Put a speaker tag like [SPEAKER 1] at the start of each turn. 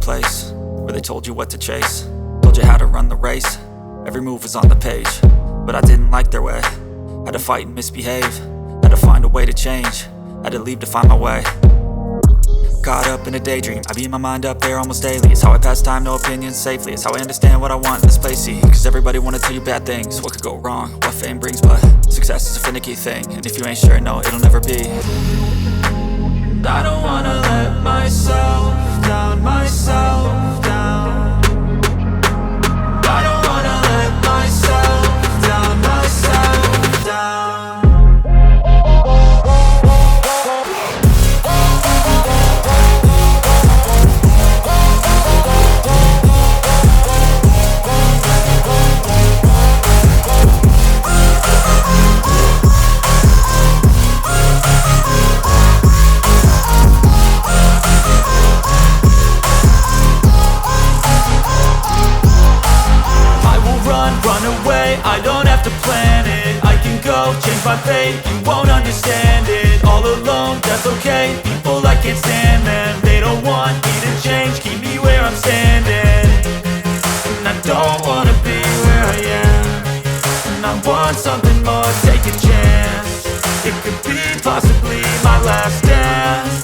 [SPEAKER 1] place where they told you what to chase, told you how to run the race. Every move was on the page, but I didn't like their way. Had to fight and misbehave, had to find a way to change, had to leave to find my way. Caught up in a daydream, I beat my mind up there almost daily. It's how I pass time, no opinions safely. It's how I understand what I want in this place, see. Cause everybody wanna tell you bad things, what could go wrong, what fame brings. But success is a finicky thing, and if you ain't sure, no, it'll never be. I don't wanna let myself down, myself down. I don't wanna let myself down, myself down. Run away, I don't have to plan it. I can go, change my fate, you won't understand it. All alone, that's okay, people I can't stand them. They don't want me to change, keep me where I'm standing. And I don't wanna be where I am, and I want something more, take a chance. It could be possibly my last dance.